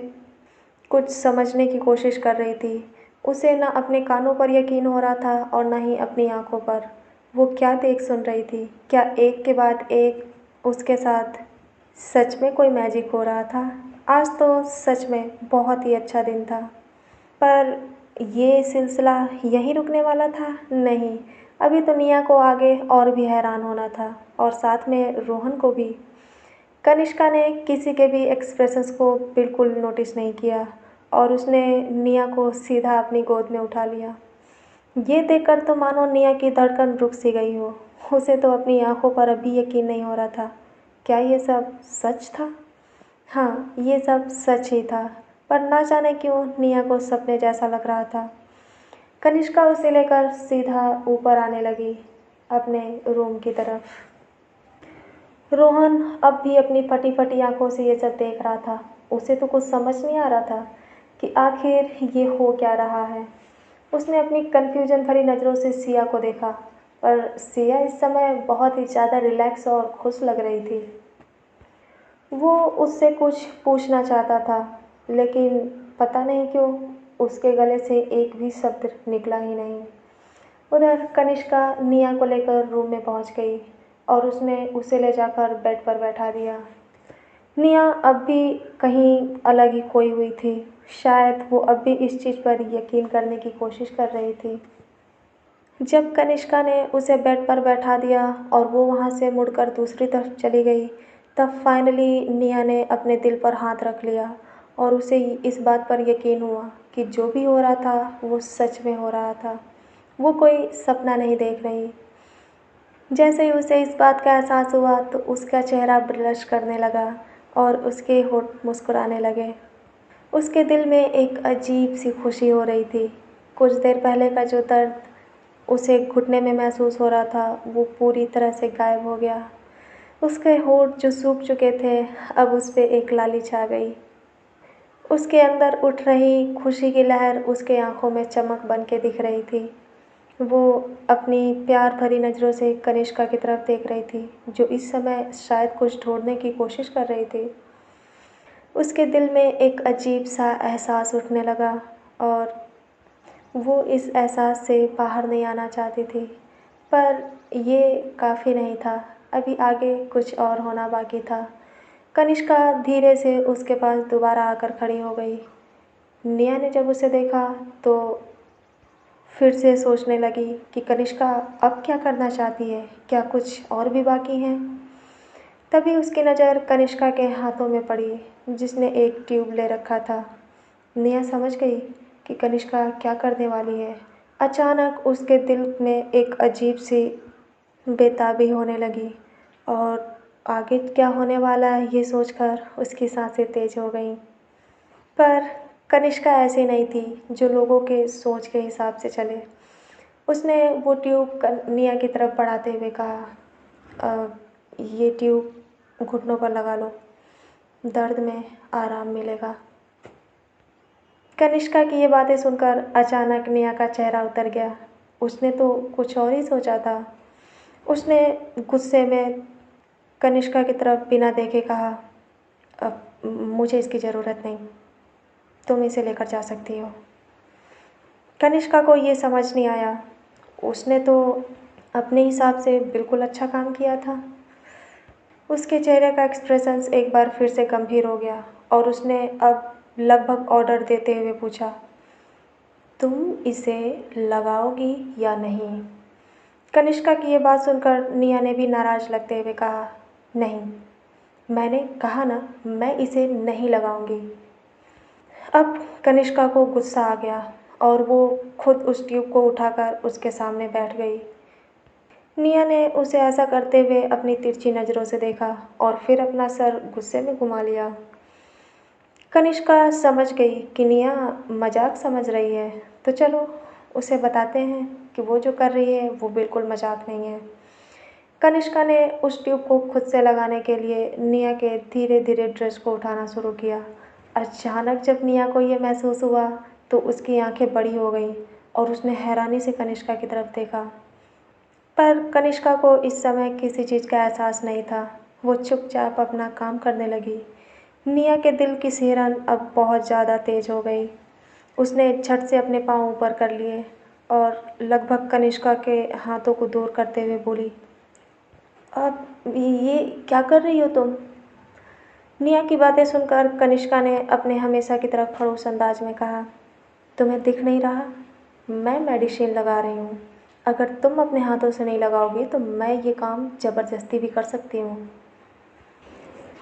कुछ समझने की कोशिश कर रही थी। उसे ना अपने कानों पर यकीन हो रहा था और ना ही अपनी आँखों पर। वो क्या देख सुन रही थी? क्या एक के बाद एक उसके साथ सच में कोई मैजिक हो रहा था? आज तो सच में बहुत ही अच्छा दिन था। पर ये सिलसिला यहीं रुकने वाला था? नहीं, अभी तो निया को आगे और भी हैरान होना था और साथ में रोहन को भी। कनिष्का ने किसी के भी एक्सप्रेशंस को बिल्कुल नोटिस नहीं किया और उसने निया को सीधा अपनी गोद में उठा लिया। ये देखकर तो मानो निया की धड़कन रुक सी गई हो। उसे तो अपनी आंखों पर अभी यकीन नहीं हो रहा था। क्या ये सब सच था? हाँ, ये सब सच ही था, पर ना जाने क्यों निया को सपने जैसा लग रहा था। कनिष्का उसे लेकर सीधा ऊपर आने लगी अपने रूम की तरफ। रोहन अब भी अपनी फटी फटी आंखों से ये सब देख रहा था। उसे तो कुछ समझ नहीं आ रहा था कि आखिर ये हो क्या रहा है। उसने अपनी कन्फ्यूजन भरी नज़रों से सिया को देखा, पर सिया इस समय बहुत ही ज़्यादा रिलैक्स और खुश लग रही थी। वो उससे कुछ पूछना चाहता था, लेकिन पता नहीं क्यों उसके गले से एक भी शब्द निकला ही नहीं। उधर कनिष्का निया को लेकर रूम में पहुंच गई और उसने उसे ले जाकर बेड पर बैठा दिया। निया अब भी कहीं अलग ही खोई हुई थी। शायद वो अब भी इस चीज़ पर यकीन करने की कोशिश कर रही थी। जब कनिष्का ने उसे बेड पर बैठा दिया और वो वहाँ से मुड़कर दूसरी तरफ चली गई, तब फाइनली निया ने अपने दिल पर हाथ रख लिया और उसे इस बात पर यकीन हुआ कि जो भी हो रहा था वो सच में हो रहा था। वो कोई सपना नहीं देख रही। जैसे ही उसे इस बात का एहसास हुआ तो उसका चेहरा ब्लश करने लगा और उसके होंठ मुस्कुराने लगे। उसके दिल में एक अजीब सी खुशी हो रही थी। कुछ देर पहले का जो दर्द उसे घुटने में महसूस हो रहा था वो पूरी तरह से गायब हो गया। उसके होंठ जो सूख चुके थे अब उस पे एक लाली छा गई। उसके अंदर उठ रही खुशी की लहर उसके आंखों में चमक बन के दिख रही थी। वो अपनी प्यार भरी नज़रों से कनिष्का की तरफ देख रही थी, जो इस समय शायद कुछ ढूंढने की कोशिश कर रही थी। उसके दिल में एक अजीब सा एहसास उठने लगा और वो इस एहसास से बाहर नहीं आना चाहती थी, पर ये काफ़ी नहीं था। अभी आगे कुछ और होना बाकी था। कनिष्का धीरे से उसके पास दोबारा आकर खड़ी हो गई। निया ने जब उसे देखा तो फिर से सोचने लगी कि कनिष्का अब क्या करना चाहती है, क्या कुछ और भी बाकी है। तभी उसकी नज़र कनिष्का के हाथों में पड़ी, जिसने एक ट्यूब ले रखा था। निया समझ गई कि कनिष्का क्या करने वाली है। अचानक उसके दिल में एक अजीब सी बेताबी होने लगी और आगे क्या होने वाला है ये सोचकर उसकी सांसें तेज हो गईं। पर कनिष्का ऐसी नहीं थी जो लोगों के सोच के हिसाब से चले। उसने वो ट्यूब निया की तरफ बढ़ाते हुए कहा, ये ट्यूब घुटनों पर लगा लो, दर्द में आराम मिलेगा। कनिष्का की ये बातें सुनकर अचानक निया का चेहरा उतर गया। उसने तो कुछ और ही सोचा था। उसने गुस्से में कनिष्का की तरफ बिना देखे कहा, अब मुझे इसकी ज़रूरत नहीं, तुम इसे लेकर जा सकती हो। कनिष्का को ये समझ नहीं आया। उसने तो अपने हिसाब से बिल्कुल अच्छा काम किया था। उसके चेहरे का एक्सप्रेशंस एक बार फिर से गंभीर हो गया और उसने अब लगभग ऑर्डर देते हुए पूछा, तुम इसे लगाओगी या नहीं? कनिष्का की ये बात सुनकर निया ने भी नाराज़ लगते हुए कहा, नहीं, मैंने कहा ना, मैं इसे नहीं लगाऊंगी। अब कनिष्का को गुस्सा आ गया और वो खुद उस ट्यूब को उठाकर उसके सामने बैठ गई। निया ने उसे ऐसा करते हुए अपनी तिरछी नज़रों से देखा और फिर अपना सर गुस्से में घुमा लिया। कनिष्का समझ गई कि निया मजाक समझ रही है, तो चलो उसे बताते हैं कि वो जो कर रही है वो बिल्कुल मजाक नहीं है। कनिष्का ने उस ट्यूब को खुद से लगाने के लिए निया के धीरे धीरे ड्रेस को उठाना शुरू किया। अचानक जब निया को ये महसूस हुआ तो उसकी आंखें बड़ी हो गईं और उसने हैरानी से कनिष्का की तरफ देखा। पर कनिष्का को इस समय किसी चीज़ का एहसास नहीं था। वो चुपचाप अपना काम करने लगी। निया के दिल की सिहरन अब बहुत ज़्यादा तेज हो गई। उसने झट से अपने पाँव ऊपर कर लिए और लगभग कनिष्का के हाथों को दूर करते हुए बोली, अब ये क्या कर रही हो तुम? निया की बातें सुनकर कनिष्का ने अपने हमेशा की तरह खड़ूस अंदाज में कहा, तुम्हें दिख नहीं रहा? मैं मेडिसिन लगा रही हूँ। अगर तुम अपने हाथों से नहीं लगाओगी तो मैं ये काम ज़बरदस्ती भी कर सकती हूँ।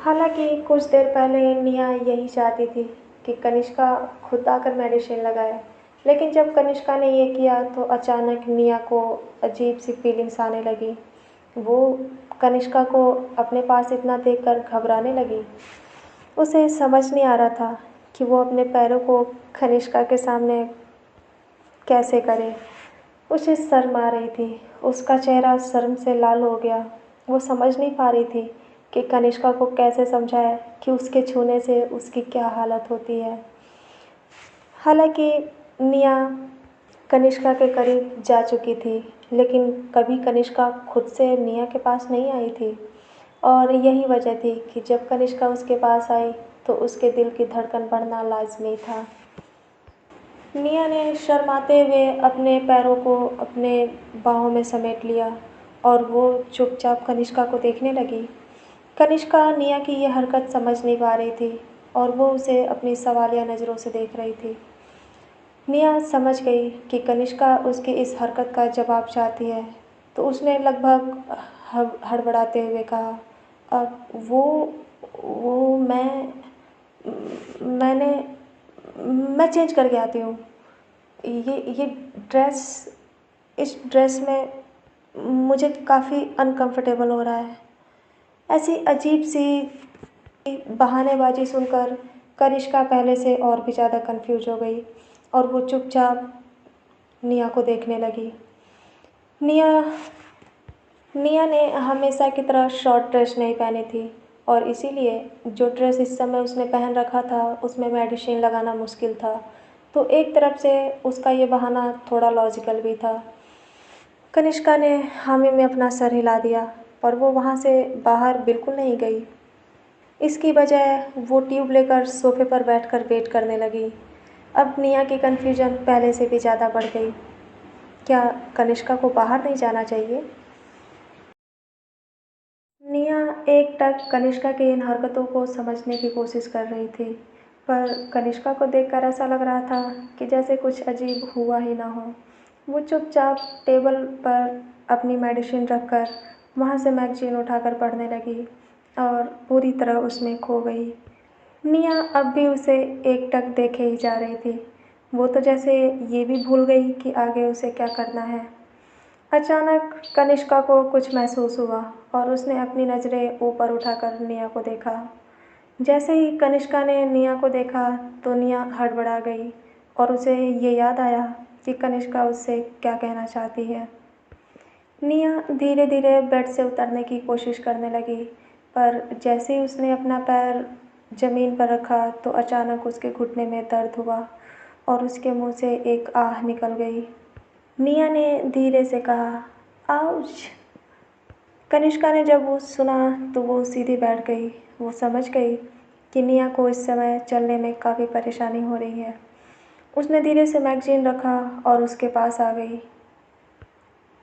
हालांकि कुछ देर पहले निया यही चाहती थी कि कनिष्का खुद आकर मेडिसिन लगाए, लेकिन जब कनिष्का ने ये किया तो अचानक निया को अजीब सी फीलिंग्स आने लगी। वो कनिष्का को अपने पास इतना देखकर घबराने लगी। उसे समझ नहीं आ रहा था कि वो अपने पैरों को कनिष्का के सामने कैसे करे। उसे शर्म आ रही थी, उसका चेहरा शर्म से लाल हो गया। वो समझ नहीं पा रही थी कि कनिष्का को कैसे समझाए कि उसके छूने से उसकी क्या हालत होती है। हालांकि निया कनिष्का के करीब जा चुकी थी, लेकिन कभी कनिष्का खुद से निया के पास नहीं आई थी। और यही वजह थी कि जब कनिष्का उसके पास आई तो उसके दिल की धड़कन बढ़ना लाजमी था। निया ने शर्माते हुए अपने पैरों को अपने बाहों में समेट लिया और वो चुपचाप कनिष्का को देखने लगी। कनिष्का निया की ये हरकत समझ नहीं पा रही थी और वो उसे अपनी सवालिया नज़रों से देख रही थी। निया समझ गई कि कनिष्का उसकी इस हरकत का जवाब चाहती है, तो उसने लगभग हड़बड़ाते हुए कहा, अब वो मैंने मैं चेंज करके आती हूँ। ये ड्रेस इस ड्रेस में मुझे काफ़ी अनकंफर्टेबल हो रहा है। ऐसी अजीब सी बहानेबाजी सुनकर कनिष्का पहले से और भी ज़्यादा कंफ्यूज हो गई और वो चुपचाप निया को देखने लगी। निया निया ने हमेशा की तरह शॉर्ट ड्रेस नहीं पहनी थी और इसीलिए जो ड्रेस इस समय उसने पहन रखा था उसमें मेडिसिन लगाना मुश्किल था। तो एक तरफ से उसका ये बहाना थोड़ा लॉजिकल भी था। कनिष्का ने हामी में अपना सर हिला दिया, पर वो वहाँ से बाहर बिल्कुल नहीं गई। इसकी बजाय वो ट्यूब लेकर सोफे पर बैठकर वेट करने लगी। अब निया की कन्फ्यूजन पहले से भी ज़्यादा बढ़ गई। क्या कनिष्का को बाहर नहीं जाना चाहिए? निया एकटक कनिष्का की इन हरकतों को समझने की कोशिश कर रही थी, पर कनिष्का को देखकर ऐसा लग रहा था कि जैसे कुछ अजीब हुआ ही ना हो। वो चुपचाप टेबल पर अपनी मेडिसिन रखकर वहाँ से मैगज़ीन उठाकर पढ़ने लगी और पूरी तरह उसमें खो गई। निया अब भी उसे एकटक देखे ही जा रही थी। वो तो जैसे ये भी भूल गई कि आगे उसे क्या करना है। अचानक कनिष्का को कुछ महसूस हुआ और उसने अपनी नज़रें ऊपर उठाकर निया को देखा। जैसे ही कनिष्का ने निया को देखा तो निया हड़बड़ा गई और उसे ये याद आया कि कनिष्का उससे क्या कहना चाहती है। निया धीरे धीरे बेड से उतरने की कोशिश करने लगी, पर जैसे ही उसने अपना पैर ज़मीन पर रखा तो अचानक उसके घुटने में दर्द हुआ और उसके मुंह से एक आह निकल गई। निया ने धीरे से कहा, आउच। कनिष्का ने जब वो सुना तो वो सीधी बैठ गई। वो समझ गई कि निया को इस समय चलने में काफ़ी परेशानी हो रही है। उसने धीरे से मैगज़ीन रखा और उसके पास आ गई।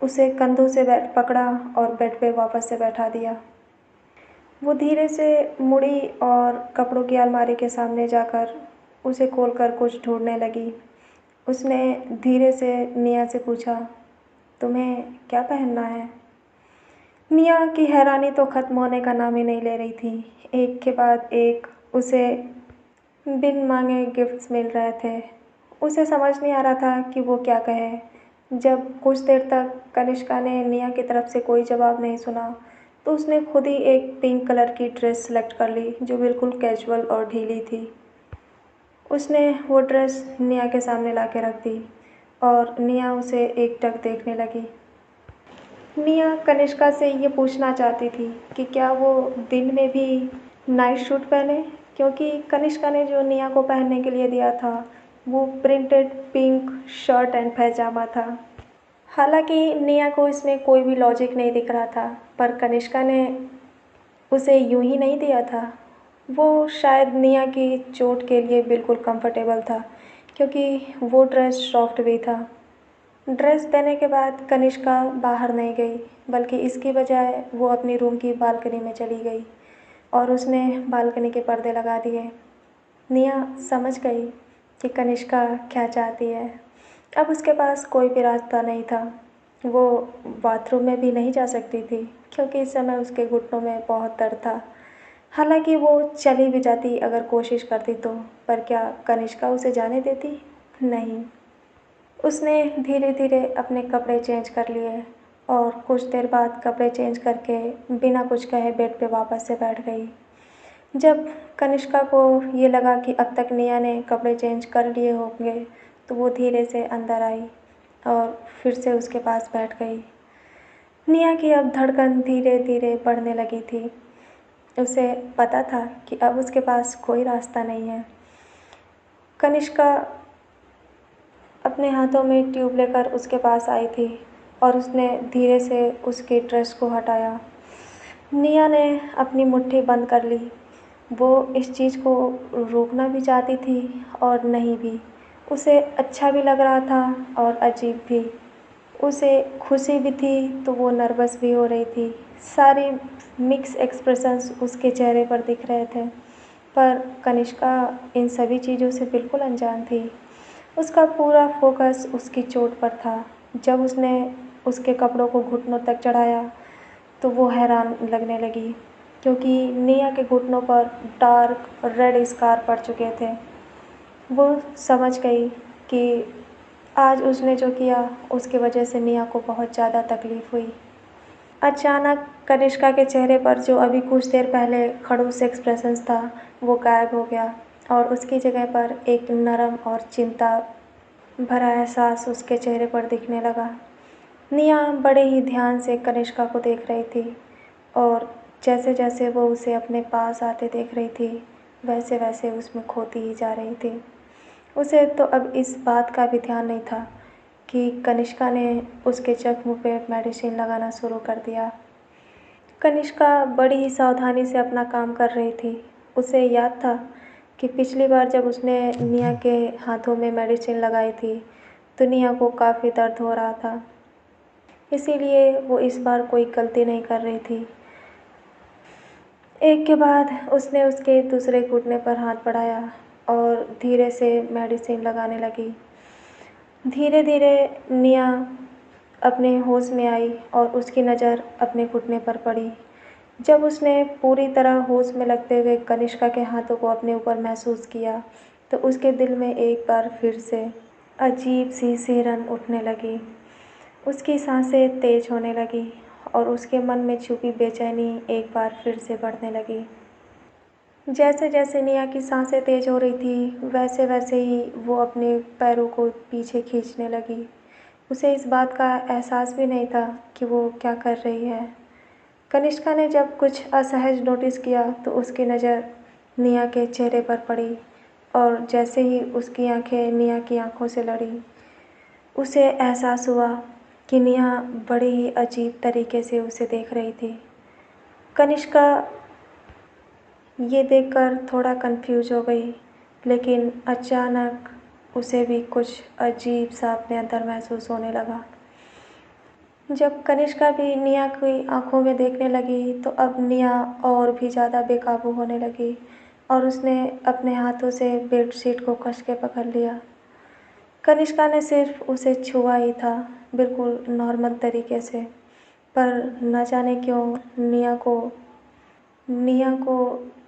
उसे कंधों से पकड़ा और बेड पे वापस से बैठा दिया। वो धीरे से मुड़ी और कपड़ों की अलमारी के सामने जाकर उसे खोलकर कुछ ढूंढने लगी। उसने धीरे से निया से पूछा, तुम्हें क्या पहनना है? निया की हैरानी तो ख़त्म होने का नाम ही नहीं ले रही थी। एक के बाद एक उसे बिन मांगे गिफ्ट्स मिल रहे थे। उसे समझ नहीं आ रहा था कि वो क्या कहे। जब कुछ देर तक कनिष्का ने निया की तरफ से कोई जवाब नहीं सुना तो उसने खुद ही एक पिंक कलर की ड्रेस सेलेक्ट कर ली जो बिल्कुल कैजुअल और ढीली थी। उसने वो ड्रेस निया के सामने ला के रख दी और निया उसे एकटक देखने लगी। निया कनिष्का से ये पूछना चाहती थी कि क्या वो दिन में भी नाइट सूट पहने, क्योंकि कनिष्का ने जो निया को पहनने के लिए दिया था वो प्रिंटेड पिंक शर्ट एंड पैजामा था। हालांकि निया को इसमें कोई भी लॉजिक नहीं दिख रहा था, पर कनिष्का ने उसे यूं ही नहीं दिया था। वो शायद निया की चोट के लिए बिल्कुल कंफर्टेबल था, क्योंकि वो ड्रेस सॉफ्ट भी था। ड्रेस देने के बाद कनिष्का बाहर नहीं गई, बल्कि इसकी बजाय वो अपनी रूम की बालकनी में चली गई और उसने बालकनी के पर्दे लगा दिए। निया समझ गई कि कनिष्का क्या चाहती है। अब उसके पास कोई भी रास्ता नहीं था। वो बाथरूम में भी नहीं जा सकती थी, क्योंकि इस समय उसके घुटनों में बहुत दर्द था। हालांकि वो चली भी जाती अगर कोशिश करती तो, पर क्या कनिष्का उसे जाने देती? नहीं। उसने धीरे धीरे अपने कपड़े चेंज कर लिए और कुछ देर बाद कपड़े चेंज करके बिना कुछ कहे बेड पे वापस से बैठ गई। जब कनिष्का को ये लगा कि अब तक निया ने कपड़े चेंज कर लिए होंगे, तो वो धीरे से अंदर आई और फिर से उसके पास बैठ गई। निया की अब धड़कन धीरे धीरे बढ़ने लगी थी। उसे पता था कि अब उसके पास कोई रास्ता नहीं है। कनिष्का अपने हाथों में ट्यूब लेकर उसके पास आई थी और उसने धीरे से उसके ड्रेस को हटाया। निया ने अपनी मुट्ठी बंद कर ली। वो इस चीज़ को रोकना भी चाहती थी और नहीं भी। उसे अच्छा भी लग रहा था और अजीब भी। उसे खुशी भी थी तो वो नर्वस भी हो रही थी। सारे मिक्स एक्सप्रेशंस उसके चेहरे पर दिख रहे थे, पर कनिष्का इन सभी चीज़ों से बिल्कुल अनजान थी। उसका पूरा फोकस उसकी चोट पर था। जब उसने उसके कपड़ों को घुटनों तक चढ़ाया तो वो हैरान लगने लगी, क्योंकि निया के घुटनों पर डार्क रेड स्कार पड़ चुके थे। वो समझ गई कि आज उसने जो किया उसकी वजह से निया को बहुत ज़्यादा तकलीफ़ हुई। अचानक कनिष्का के चेहरे पर जो अभी कुछ देर पहले खड़ूस एक्सप्रेशंस था वो गायब हो गया और उसकी जगह पर एक नरम और चिंता भरा एहसास उसके चेहरे पर दिखने लगा। निया बड़े ही ध्यान से कनिष्का को देख रही थी और जैसे जैसे वो उसे अपने पास आते देख रही थी, वैसे वैसे उसमें खोती ही जा रही थी। उसे तो अब इस बात का भी ध्यान नहीं था कि कनिष्का ने उसके जख्म पे मेडिसिन लगाना शुरू कर दिया। कनिष्का बड़ी ही सावधानी से अपना काम कर रही थी। उसे याद था कि पिछली बार जब उसने निया के हाथों में मेडिसिन लगाई थी तो निया को काफ़ी दर्द हो रहा था, इसीलिए वो इस बार कोई गलती नहीं कर रही थी। एक के बाद उसने उसके दूसरे घुटने पर हाथ बढ़ाया और धीरे से मेडिसिन लगाने लगी। धीरे धीरे निया अपने होश में आई और उसकी नज़र अपने घुटने पर पड़ी। जब उसने पूरी तरह होश में लगते हुए कनिष्का के हाथों को अपने ऊपर महसूस किया तो उसके दिल में एक बार फिर से अजीब सी सिहरन उठने लगी। उसकी सांसें तेज होने लगी और उसके मन में छुपी बेचैनी एक बार फिर से बढ़ने लगी। जैसे जैसे निया की सांसें तेज हो रही थी वैसे वैसे ही वो अपने पैरों को पीछे खींचने लगी। उसे इस बात का एहसास भी नहीं था कि वो क्या कर रही है। कनिष्का ने जब कुछ असहज नोटिस किया तो उसकी नज़र निया के चेहरे पर पड़ी और जैसे ही उसकी आंखें निया की आंखों से लड़ी, उसे एहसास हुआ कि निया बड़े ही अजीब तरीके से उसे देख रही थी। कनिष्का ये देखकर थोड़ा कंफ्यूज हो गई, लेकिन अचानक उसे भी कुछ अजीब सा अपने अंदर महसूस होने लगा। जब कनिष्का भी निया की आंखों में देखने लगी तो अब निया और भी ज़्यादा बेकाबू होने लगी और उसने अपने हाथों से बेडशीट को कस के पकड़ लिया। कनिष्का ने सिर्फ उसे छुआ ही था, बिल्कुल नॉर्मल तरीके से, पर न जाने क्यों निया को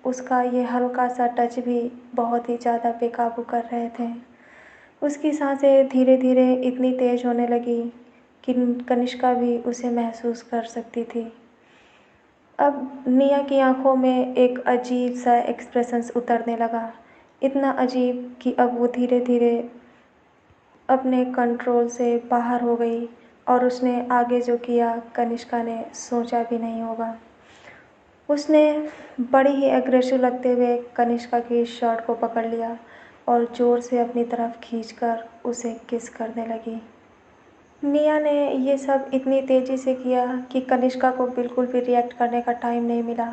उसका ये हल्का सा टच भी बहुत ही ज़्यादा बेकाबू कर रहे थे। उसकी सांसें धीरे धीरे इतनी तेज़ होने लगी कि कनिष्का भी उसे महसूस कर सकती थी। अब निया की आंखों में एक अजीब सा एक्सप्रेशंस उतरने लगा, इतना अजीब कि अब वो धीरे धीरे अपने कंट्रोल से बाहर हो गई और उसने आगे जो किया कनिष्का ने सोचा भी नहीं होगा। उसने बड़ी ही एग्रेसिव लगते हुए कनिष्का की शर्ट को पकड़ लिया और ज़ोर से अपनी तरफ खींचकर उसे किस करने लगी। निया ने ये सब इतनी तेज़ी से किया कि कनिष्का को बिल्कुल भी रिएक्ट करने का टाइम नहीं मिला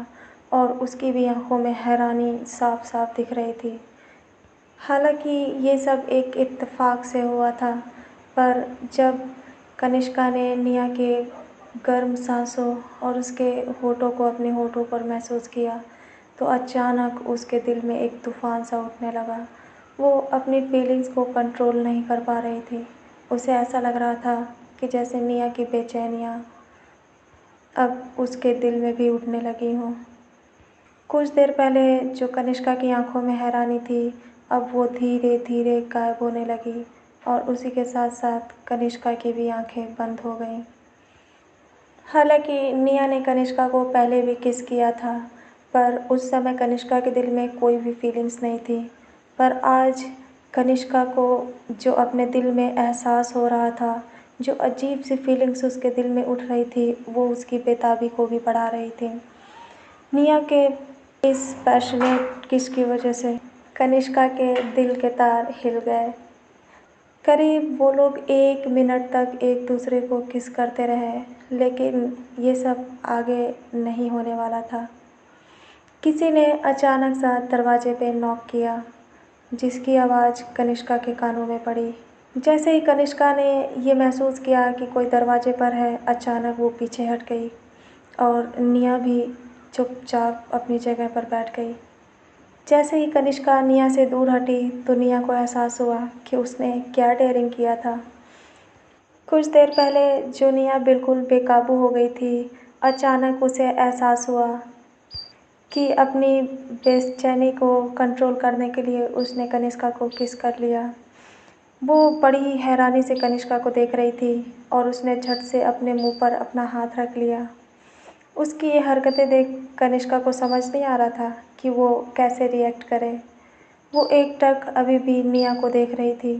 और उसकी भी आंखों में हैरानी साफ साफ दिख रही थी। हालांकि ये सब एक इत्तेफाक से हुआ था, पर जब कनिष्का ने निया के गर्म सांसों और उसके होठों को अपने होठों पर महसूस किया तो अचानक उसके दिल में एक तूफ़ान सा उठने लगा। वो अपनी फीलिंग्स को कंट्रोल नहीं कर पा रही थी। उसे ऐसा लग रहा था कि जैसे निया की बेचैनियाँ अब उसके दिल में भी उठने लगी हों। कुछ देर पहले जो कनिष्का की आंखों में हैरानी थी, अब वो धीरे धीरे गायब होने लगी और उसी के साथ साथ कनिष्का की भी आंखें बंद हो गईं। हालांकि निया ने कनिष्का को पहले भी किस किया था, पर उस समय कनिष्का के दिल में कोई भी फीलिंग्स नहीं थी। पर आज कनिष्का को जो अपने दिल में एहसास हो रहा था, जो अजीब सी फीलिंग्स उसके दिल में उठ रही थी, वो उसकी बेताबी को भी बढ़ा रही थी। निया के इस पैशनेट किस की वजह से कनिष्का के दिल के तार हिल गए। करीब वो लोग 1 मिनट तक एक दूसरे को किस करते रहे, लेकिन ये सब आगे नहीं होने वाला था। किसी ने अचानक सा दरवाजे पे नॉक किया, जिसकी आवाज़ कनिष्का के कानों में पड़ी। जैसे ही कनिष्का ने ये महसूस किया कि कोई दरवाजे पर है, अचानक वो पीछे हट गई और निया भी चुपचाप अपनी जगह पर बैठ गई। जैसे ही कनिष्का निया से दूर हटी तो निया को एहसास हुआ कि उसने क्या डेयरिंग किया था। कुछ देर पहले जो निया बिल्कुल बेकाबू हो गई थी, अचानक उसे एहसास हुआ कि अपनी बेचैनी को कंट्रोल करने के लिए उसने कनिष्का को किस कर लिया। वो बड़ी हैरानी से कनिष्का को देख रही थी और उसने झट से अपने मुंह पर अपना हाथ रख लिया। उसकी ये हरकतें देख कनिष्का को समझ नहीं आ रहा था कि वो कैसे रिएक्ट करे। वो एकटक अभी भी निया को देख रही थी।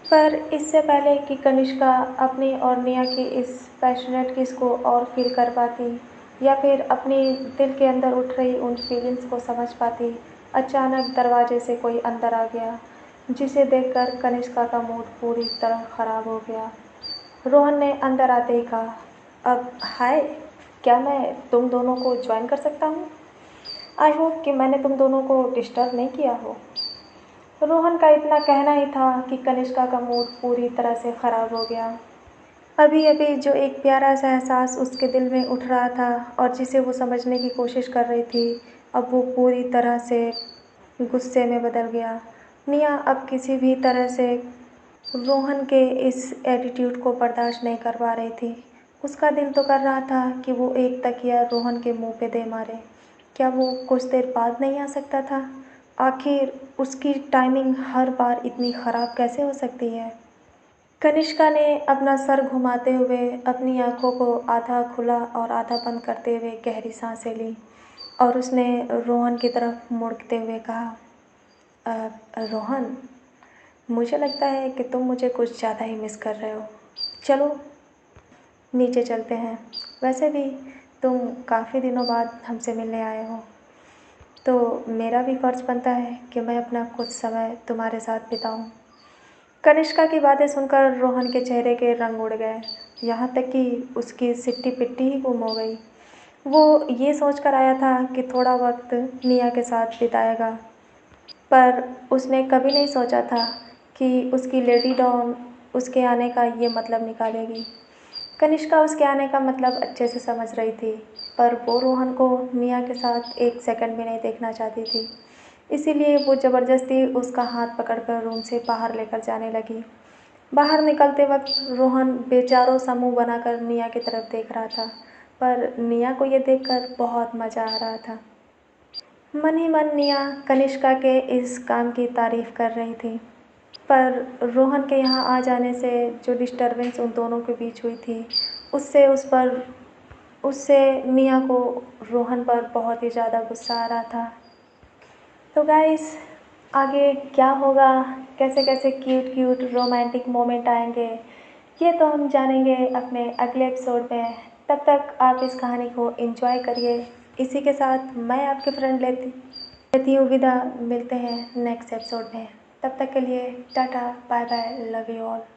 पर इससे पहले कि कनिष्का अपनी और निया की इस पैशनेट किस को और फील कर पाती या फिर अपनी दिल के अंदर उठ रही उन फीलिंग्स को समझ पाती, अचानक दरवाजे से कोई अंदर आ गया, जिसे देखकर कनिष्का का मूड पूरी तरह ख़राब हो गया। रोहन ने अंदर आते ही कहा, अब हाय, क्या मैं तुम दोनों को ज्वाइन कर सकता हूँ? आई होप कि मैंने तुम दोनों को डिस्टर्ब नहीं किया हो। रोहन का इतना कहना ही था कि कनिष्का का मूड पूरी तरह से ख़राब हो गया। अभी अभी जो एक प्यारा सा एहसास उसके दिल में उठ रहा था और जिसे वो समझने की कोशिश कर रही थी, अब वो पूरी तरह से गुस्से में बदल गया। निया अब किसी भी तरह से रोहन के इस एटीट्यूड को बर्दाश्त नहीं कर पा रही थी। उसका दिल तो कर रहा था कि वो एक तकिया रोहन के मुंह पे दे मारे। क्या वो कुछ देर बाद नहीं आ सकता था? आखिर उसकी टाइमिंग हर बार इतनी ख़राब कैसे हो सकती है? कनिष्का ने अपना सर घुमाते हुए अपनी आंखों को आधा खुला और आधा बंद करते हुए गहरी सांसें ली और उसने रोहन की तरफ मुड़ते हुए कहा, रोहन, मुझे लगता है कि तुम मुझे कुछ ज़्यादा ही मिस कर रहे हो। चलो नीचे चलते हैं। वैसे भी तुम काफ़ी दिनों बाद हमसे मिलने आए हो, तो मेरा भी फ़र्ज़ बनता है कि मैं अपना कुछ समय तुम्हारे साथ बिताऊं। कनिष्का की बातें सुनकर रोहन के चेहरे के रंग उड़ गए, यहाँ तक कि उसकी सिट्टी पिट्टी ही गुम हो गई। वो ये सोचकर आया था कि थोड़ा वक्त निया के साथ बिताएगा, पर उसने कभी नहीं सोचा था कि उसकी लेडी डॉन उसके आने का ये मतलब निकालेगी। कनिष्का उसके आने का मतलब अच्छे से समझ रही थी, पर वो रोहन को निया के साथ एक सेकंड भी नहीं देखना चाहती थी। इसीलिए वो ज़बरदस्ती उसका हाथ पकड़कर रूम से बाहर लेकर जाने लगी। बाहर निकलते वक्त रोहन बेचारों सा मुँह बनाकर निया की तरफ देख रहा था, पर निया को ये देखकर बहुत मज़ा आ रहा था। मन ही मन निया कनिष्का के इस काम की तारीफ़ कर रही थी, पर रोहन के यहाँ आ जाने से जो डिस्टरबेंस उन दोनों के बीच हुई थी, उससे निया को रोहन पर बहुत ही ज़्यादा गुस्सा आ रहा था। तो गाइस, आगे क्या होगा, कैसे कैसे क्यूट क्यूट रोमांटिक मोमेंट आएंगे, ये तो हम जानेंगे अपने अगले एपिसोड में। तब तक आप इस कहानी को एंजॉय करिए। इसी के साथ मैं आपके फ्रेंड लेती हूँ विदा। मिलते हैं नेक्स्ट एपिसोड में। तब तक के लिए tata, bye bye, love you all.